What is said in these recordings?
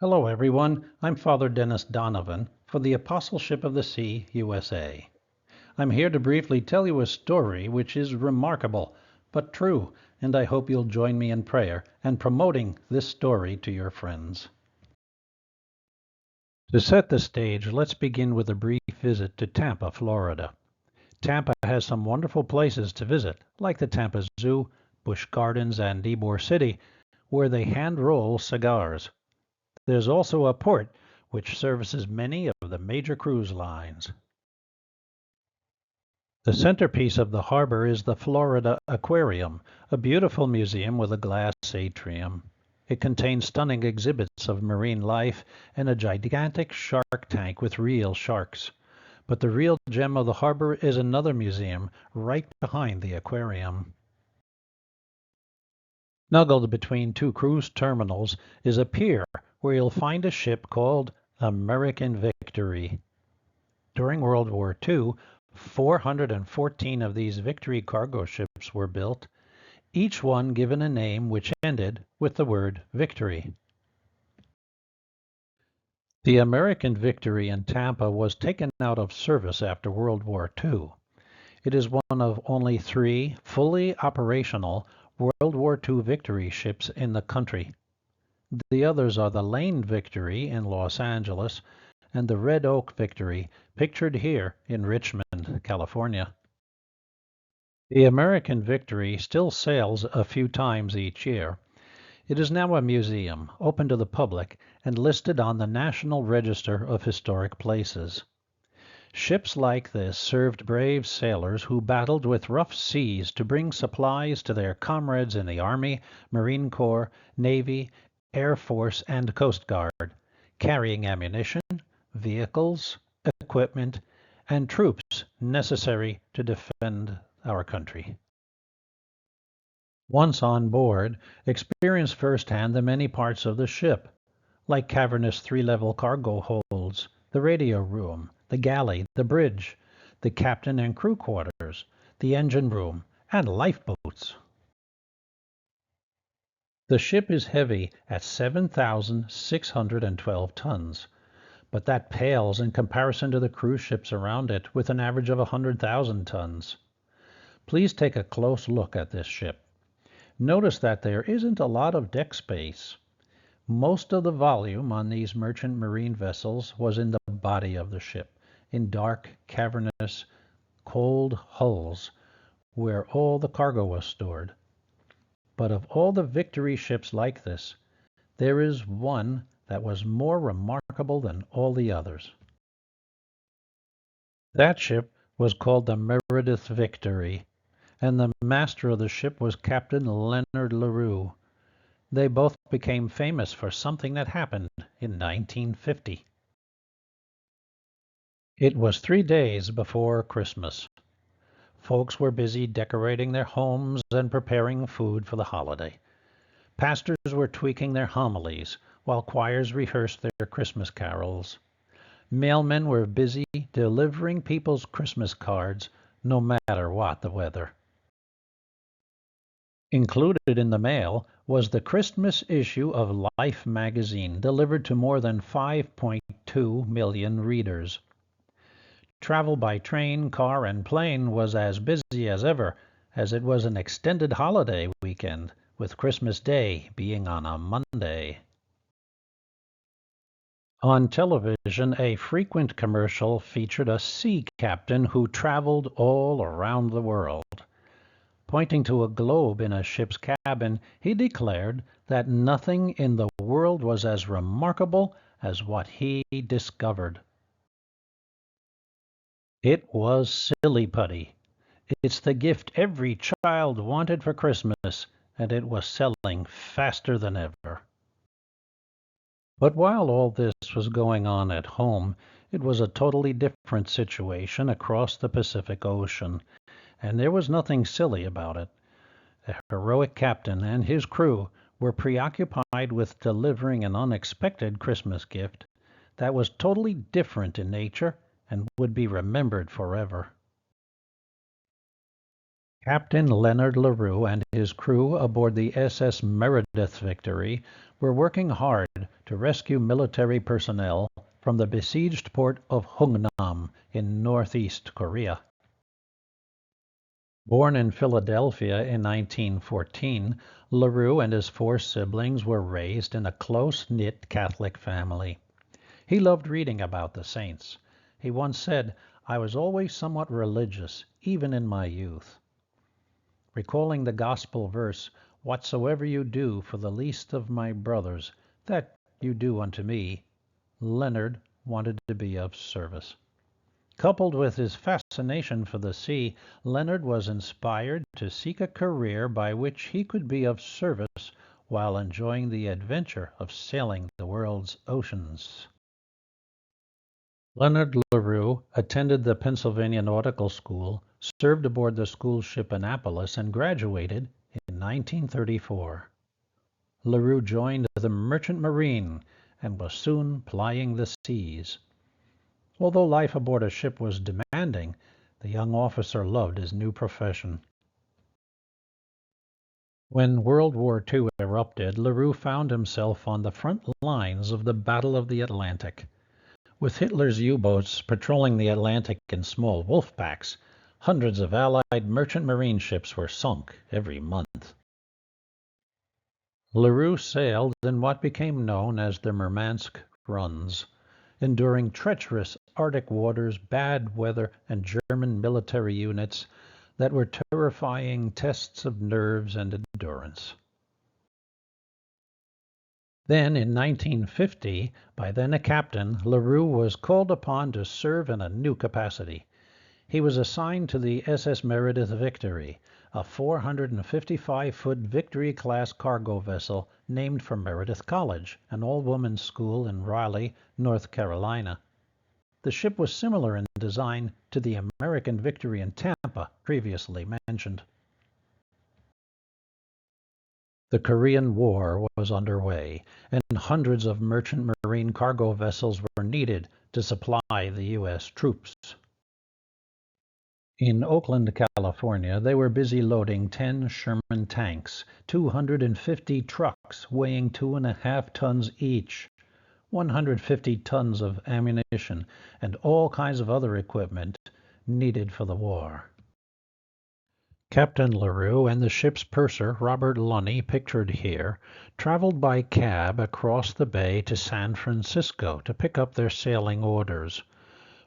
Hello, everyone. I'm Father Dennis Donovan for the Apostleship of the Sea, USA. I'm here to briefly tell you a story which is remarkable, but true, and I hope you'll join me in prayer and promoting this story to your friends. To set the stage, let's begin with a brief visit to Tampa, Florida. Tampa has some wonderful places to visit, like the Tampa Zoo, Busch Gardens, and Ybor City, where they hand-roll cigars. There's also a port which services many of the major cruise lines. The centerpiece of the harbor is the Florida Aquarium, a beautiful museum with a glass atrium. It contains stunning exhibits of marine life and a gigantic shark tank with real sharks. But the real gem of the harbor is another museum right behind the aquarium. Snuggled between two cruise terminals is a pier where you'll find a ship called American Victory. During World War II, 414 of these Victory cargo ships were built, each one given a name which ended with the word Victory. The American Victory in Tampa was taken out of service after World War II. It is one of only 3 fully operational World War II Victory ships in the country. The others are the Lane Victory in Los Angeles and the Red Oak Victory, pictured here in Richmond, California. The American Victory still sails a few times each year. It is now a museum, open to the public, and listed on the National Register of Historic Places. Ships like this served brave sailors who battled with rough seas to bring supplies to their comrades in the Army, Marine Corps, Navy, Air Force, and Coast Guard, carrying ammunition, vehicles, equipment, and troops necessary to defend our country. Once on board, experience firsthand the many parts of the ship, like cavernous 3-level cargo holds, the radio room, the galley, the bridge, the captain and crew quarters, the engine room, and lifeboats. The ship is heavy at 7,612 tons, but that pales in comparison to the cruise ships around it with an average of 100,000 tons. Please take a close look at this ship. Notice that there isn't a lot of deck space. Most of the volume on these merchant marine vessels was in the body of the ship, in dark, cavernous, cold hulls where all the cargo was stored. But of all the Victory ships like this, there is one that was more remarkable than all the others. That ship was called the Meredith Victory, and the master of the ship was Captain Leonard LaRue. They both became famous for something that happened in 1950. It was 3 days before Christmas. Folks were busy decorating their homes and preparing food for the holiday. Pastors were tweaking their homilies, while choirs rehearsed their Christmas carols. Mailmen were busy delivering people's Christmas cards, no matter what the weather. Included in the mail was the Christmas issue of Life magazine, delivered to more than 5.2 million readers. Travel by train, car, and plane was as busy as ever, as it was an extended holiday weekend, with Christmas Day being on a Monday. On television, a frequent commercial featured a sea captain who traveled all around the world. Pointing to a globe in a ship's cabin, he declared that nothing in the world was as remarkable as what he discovered. It was silly putty. It's the gift every child wanted for Christmas, and it was selling faster than ever. But while all this was going on at home, it was a totally different situation across the Pacific Ocean, and there was nothing silly about it. The heroic captain and his crew were preoccupied with delivering an unexpected Christmas gift that was totally different in nature and would be remembered forever. Captain Leonard LaRue and his crew aboard the SS Meredith Victory were working hard to rescue military personnel from the besieged port of Hungnam in northeast Korea. Born in Philadelphia in 1914, LaRue and his four siblings were raised in a close-knit Catholic family. He loved reading about the saints. He once said, "I was always somewhat religious, even in my youth." Recalling the gospel verse, "Whatsoever you do for the least of my brothers, that you do unto me," Leonard wanted to be of service. Coupled with his fascination for the sea, Leonard was inspired to seek a career by which he could be of service while enjoying the adventure of sailing the world's oceans. Leonard LaRue attended the Pennsylvania Nautical School, served aboard the school ship Annapolis, and graduated in 1934. LaRue joined the Merchant Marine and was soon plying the seas. Although life aboard a ship was demanding, the young officer loved his new profession. When World War II erupted, LaRue found himself on the front lines of the Battle of the Atlantic. With Hitler's U-boats patrolling the Atlantic in small wolf packs, hundreds of Allied merchant marine ships were sunk every month. LaRue sailed in what became known as the Murmansk runs, enduring treacherous Arctic waters, bad weather, and German military units that were terrifying tests of nerves and endurance. Then, in 1950, by then a captain, LaRue was called upon to serve in a new capacity. He was assigned to the SS Meredith Victory, a 455-foot Victory-class cargo vessel named for Meredith College, an all-women's school in Raleigh, North Carolina. The ship was similar in design to the American Victory in Tampa, previously mentioned. The Korean War was underway, and hundreds of merchant marine cargo vessels were needed to supply the U.S. troops. In Oakland, California, they were busy loading 10 Sherman tanks, 250 trucks weighing 2.5 tons each, 150 tons of ammunition, and all kinds of other equipment needed for the war. Captain LaRue and the ship's purser, Robert Lunny, pictured here, traveled by cab across the bay to San Francisco to pick up their sailing orders.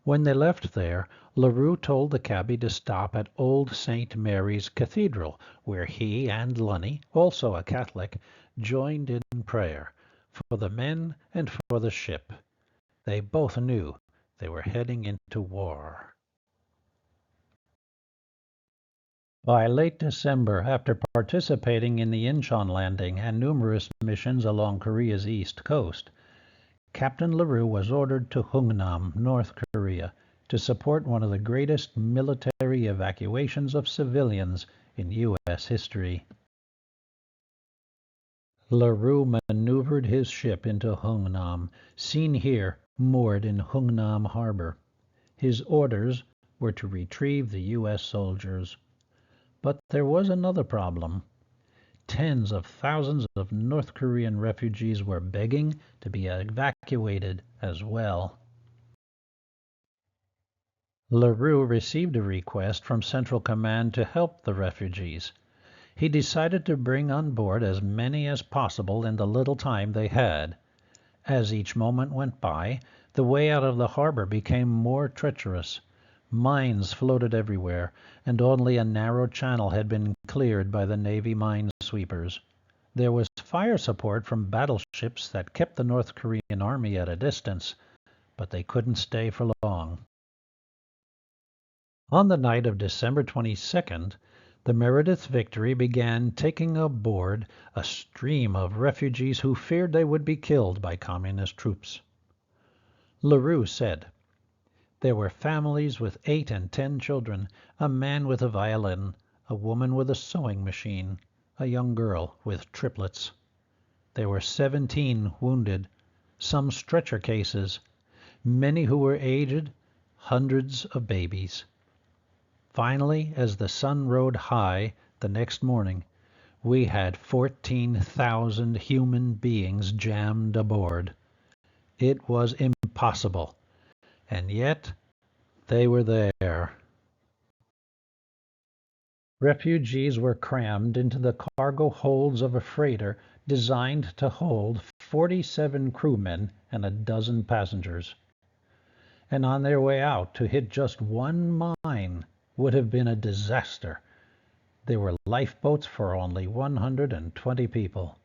When they left there, LaRue told the cabbie to stop at Old St. Mary's Cathedral, where he and Lunny, also a Catholic, joined in prayer for the men and for the ship. They both knew they were heading into war. By late December, after participating in the Incheon landing and numerous missions along Korea's east coast, Captain LaRue was ordered to Hungnam, North Korea, to support one of the greatest military evacuations of civilians in U.S. history. LaRue maneuvered his ship into Hungnam, seen here moored in Hungnam Harbor. His orders were to retrieve the U.S. soldiers. But there was another problem. Tens of thousands of North Korean refugees were begging to be evacuated as well. LaRue received a request from Central Command to help the refugees. He decided to bring on board as many as possible in the little time they had. As each moment went by, the way out of the harbor became more treacherous. Mines floated everywhere, and only a narrow channel had been cleared by the Navy minesweepers. There was fire support from battleships that kept the North Korean army at a distance, but they couldn't stay for long. On the night of December 22nd, the Meredith Victory began taking aboard a stream of refugees who feared they would be killed by communist troops. LaRue said, "There were families with 8 and 10 children, a man with a violin, a woman with a sewing machine, a young girl with triplets. There were 17 wounded, some stretcher cases, many who were aged, hundreds of babies. Finally, as the sun rode high the next morning, we had 14,000 human beings jammed aboard. It was impossible, and yet they were there. Refugees were crammed into the cargo holds of a freighter designed to hold 47 crewmen and a dozen passengers. And on their way out, to hit just one mine would have been a disaster. There were lifeboats for only 120 people.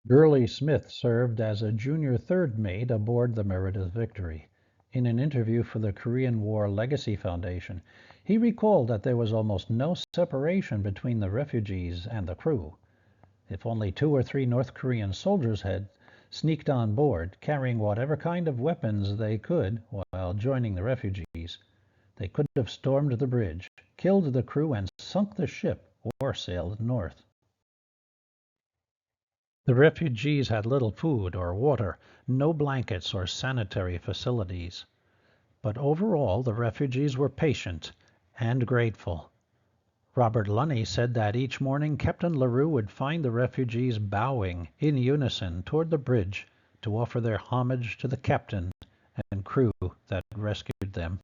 Burley Smith served as a junior third mate aboard the Meredith Victory. In an interview for the Korean War Legacy Foundation, he recalled that there was almost no separation between the refugees and the crew. If only 2 or 3 North Korean soldiers had sneaked on board, carrying whatever kind of weapons they could while joining the refugees, they could have stormed the bridge, killed the crew, and sunk the ship, or sailed north. The refugees had little food or water, no blankets or sanitary facilities. But overall, the refugees were patient and grateful. Robert Lunny said that each morning Captain LaRue would find the refugees bowing in unison toward the bridge to offer their homage to the captain and crew that rescued them.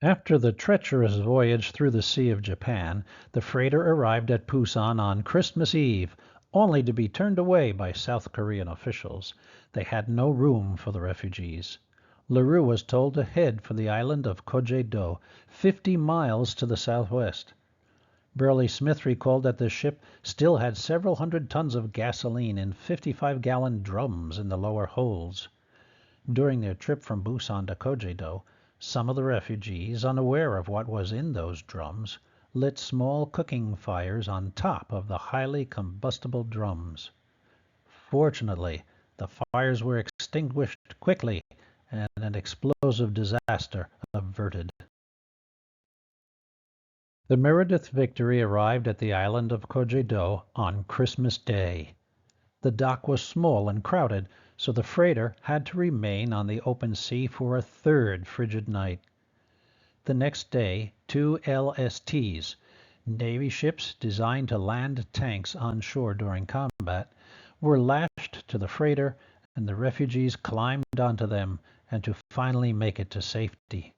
After the treacherous voyage through the Sea of Japan, the freighter arrived at Busan on Christmas Eve, only to be turned away by South Korean officials. They had no room for the refugees. LaRue was told to head for the island of Kojedo, 50 miles to the southwest. Burley Smith recalled that the ship still had several hundred tons of gasoline in 55-gallon drums in the lower holds. During their trip from Busan to Kojedo, some of the refugees, unaware of what was in those drums, lit small cooking fires on top of the highly combustible drums. Fortunately, the fires were extinguished quickly and an explosive disaster averted. The Meredith Victory arrived at the island of Kojedo on Christmas Day. The dock was small and crowded, so the freighter had to remain on the open sea for a third frigid night. The next day, 2 LSTs, Navy ships designed to land tanks on shore during combat, were lashed to the freighter, and the refugees climbed onto them and to finally make it to safety.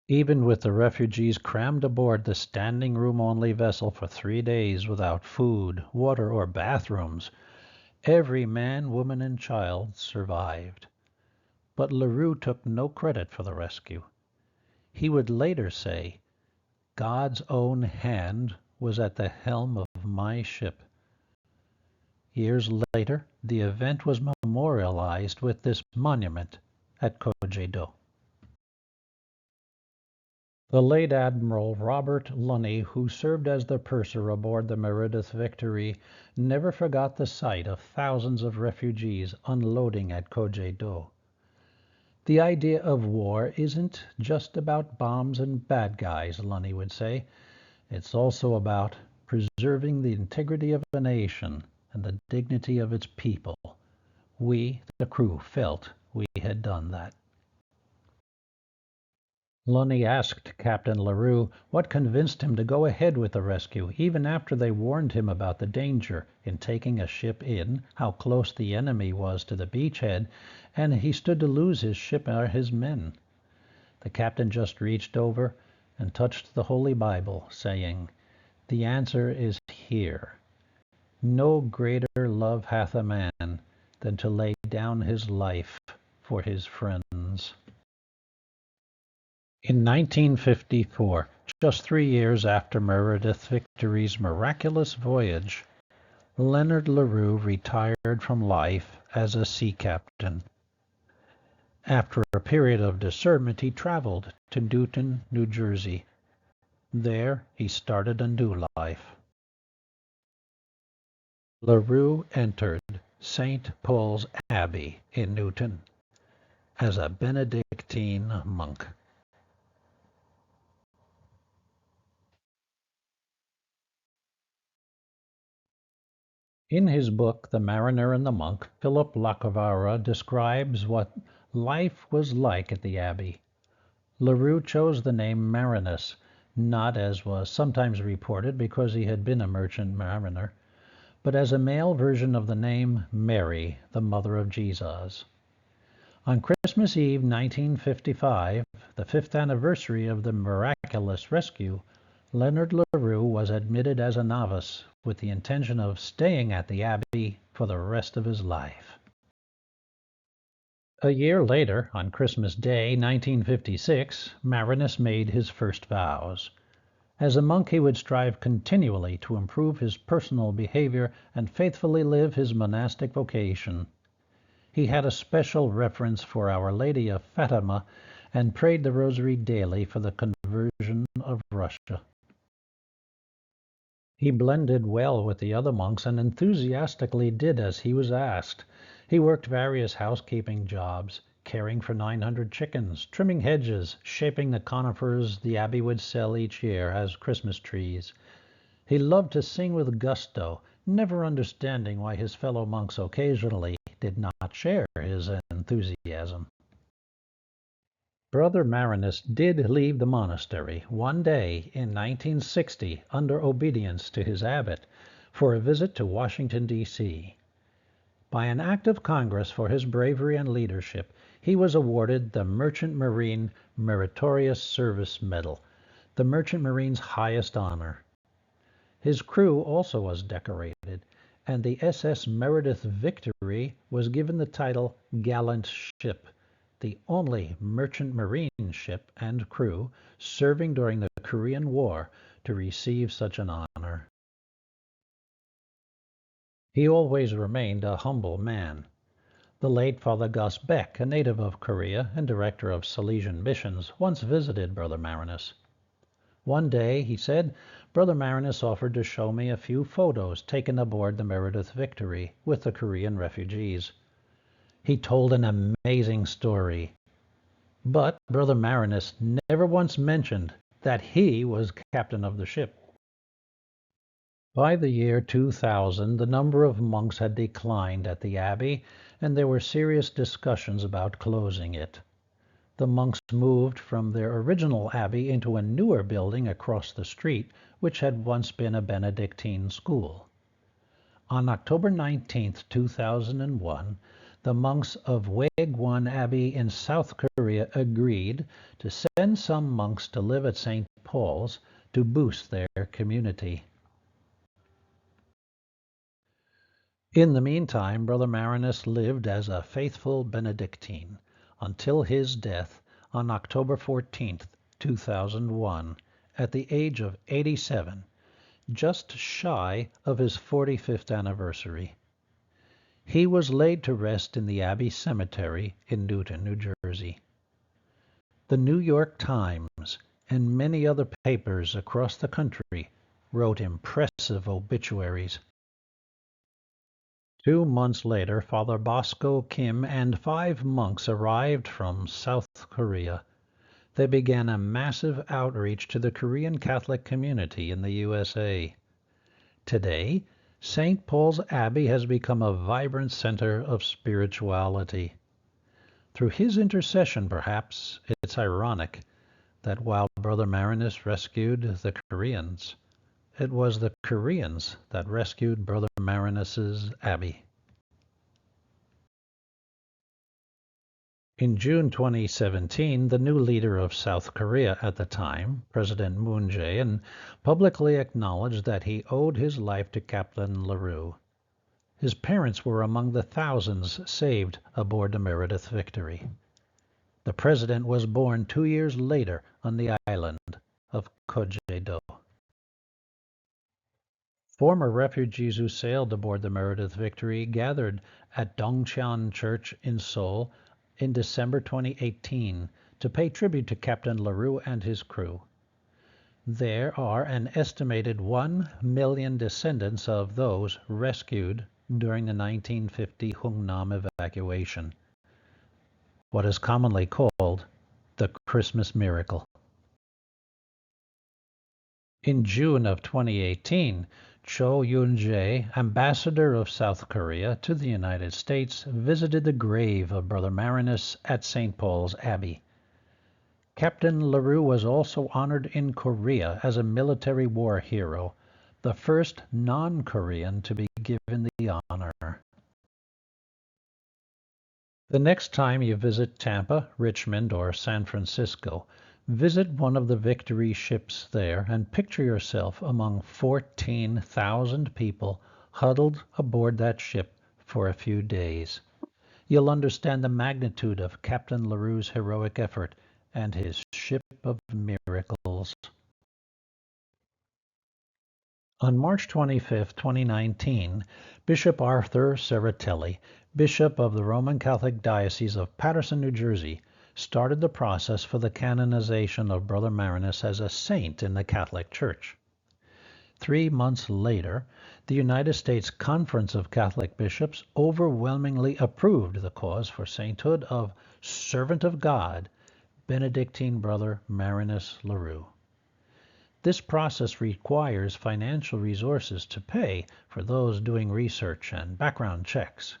Even with the refugees crammed aboard the standing room-only vessel for 3 days without food, water, or bathrooms, every man, woman, and child survived. But LaRue took no credit for the rescue. He would later say, "God's own hand was at the helm of my ship." Years later, the event was memorialized with this monument at Kojedo. The late Admiral Robert Lunny, who served as the purser aboard the Meredith Victory, never forgot the sight of thousands of refugees unloading at Kojedo. The idea of war isn't just about bombs and bad guys, Lunny would say. It's also about preserving the integrity of a nation and the dignity of its people. We, the crew, felt we had done that. Lunny asked Captain LaRue what convinced him to go ahead with the rescue, even after they warned him about the danger in taking a ship in, how close the enemy was to the beachhead, and he stood to lose his ship or his men. The captain just reached over and touched the Holy Bible, saying, "The answer is here. No greater love hath a man than to lay down his life for his friends." In 1954, just 3 years after Meredith Victory's miraculous voyage, Leonard LaRue retired from life as a sea captain. After a period of discernment, he traveled to Newton, New Jersey. There, he started a new life. LaRue entered St. Paul's Abbey in Newton as a Benedictine monk. In his book, The Mariner and the Monk, Philip Lacovara describes what life was like at the Abbey. LaRue chose the name Marinus, not, as was sometimes reported, because he had been a merchant mariner, but as a male version of the name Mary, the mother of Jesus. On Christmas Eve 1955, the 5th anniversary of the miraculous rescue, Leonard LaRue was admitted as a novice with the intention of staying at the Abbey for the rest of his life. A year later, on Christmas Day 1956, Marinus made his first vows. As a monk, he would strive continually to improve his personal behavior and faithfully live his monastic vocation. He had a special reverence for Our Lady of Fatima and prayed the rosary daily for the conversion of Russia. He blended well with the other monks and enthusiastically did as he was asked. He worked various housekeeping jobs, caring for 900 chickens, trimming hedges, shaping the conifers the abbey would sell each year as Christmas trees. He loved to sing with gusto, never understanding why his fellow monks occasionally did not share his enthusiasm. Brother Marinus did leave the monastery one day in 1960 under obedience to his abbot for a visit to Washington, D.C. By an act of Congress for his bravery and leadership, he was awarded the Merchant Marine Meritorious Service Medal, the Merchant Marine's highest honor. His crew also was decorated, and the SS Meredith Victory was given the title Gallant Ship, the only merchant marine ship and crew serving during the Korean War to receive such an honor. He always remained a humble man. The late Father Gus Beck, a native of Korea and director of Salesian missions, once visited Brother Marinus. One day, he said, Brother Marinus offered to show me a few photos taken aboard the Meredith Victory with the Korean refugees. He told an amazing story. But Brother Marinus never once mentioned that he was captain of the ship. By the year 2000, the number of monks had declined at the Abbey, and there were serious discussions about closing it. The monks moved from their original abbey into a newer building across the street, which had once been a Benedictine school. On October 19, 2001, the monks of Waegwon Abbey in South Korea agreed to send some monks to live at St. Paul's to boost their community. In the meantime, Brother Marinus lived as a faithful Benedictine until his death on October 14, 2001, at the age of 87, just shy of his 45th anniversary. He was laid to rest in the Abbey Cemetery in Newton, New Jersey. The New York Times and many other papers across the country wrote impressive obituaries. 2 months later, Father Bosco Kim and 5 monks arrived from South Korea. They began a massive outreach to the Korean Catholic community in the USA. Today, St. Paul's Abbey has become a vibrant center of spirituality. Through his intercession, perhaps, it's ironic that while Brother Marinus rescued the Koreans, it was the Koreans that rescued Brother Marinus's Abbey. In June 2017, the new leader of South Korea at the time, President Moon Jae-in, publicly acknowledged that he owed his life to Captain LaRue. His parents were among the thousands saved aboard the Meredith Victory. The president was born 2 years later on the island of Kojedo. Former refugees who sailed aboard the Meredith Victory gathered at Dongcheon Church in Seoul in December 2018 to pay tribute to Captain LaRue and his crew. There are an estimated 1 million descendants of those rescued during the 1950 Hungnam evacuation, what is commonly called the Christmas miracle. In June of 2018, Cho Yun-jae, ambassador of South Korea to the United States, visited the grave of Brother Marinus at St. Paul's Abbey. Captain LaRue was also honored in Korea as a military war hero, the first non-Korean to be given the honor. The next time you visit Tampa, Richmond, or San Francisco, visit one of the Victory ships there and picture yourself among 14,000 people huddled aboard that ship for a few days. You'll understand the magnitude of Captain LaRue's heroic effort and his ship of miracles. On March 25, 2019, Bishop Arthur Serratelli, Bishop of the Roman Catholic Diocese of Paterson, New Jersey, started the process for the canonization of Brother Marinus as a saint in the Catholic Church. 3 months later, the United States Conference of Catholic Bishops overwhelmingly approved the cause for sainthood of Servant of God, Benedictine Brother Marinus LaRue. This process requires financial resources to pay for those doing research and background checks.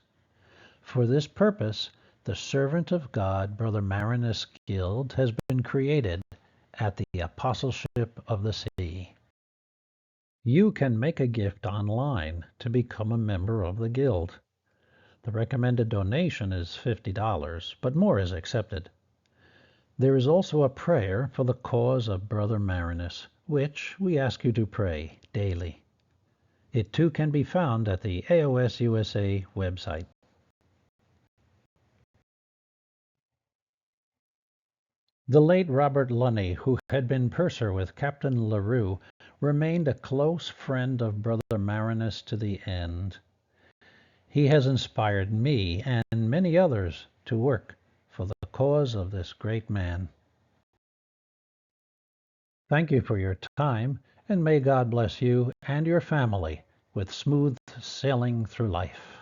For this purpose, the Servant of God Brother Marinus Guild has been created at the Apostleship of the Sea. You can make a gift online to become a member of the Guild. The recommended donation is $50, but more is accepted. There is also a prayer for the cause of Brother Marinus, which we ask you to pray daily. It too can be found at the AOS USA website. The late Robert Lunny, who had been purser with Captain LaRue, remained a close friend of Brother Marinus to the end. He has inspired me and many others to work for the cause of this great man. Thank you for your time, and may God bless you and your family with smooth sailing through life.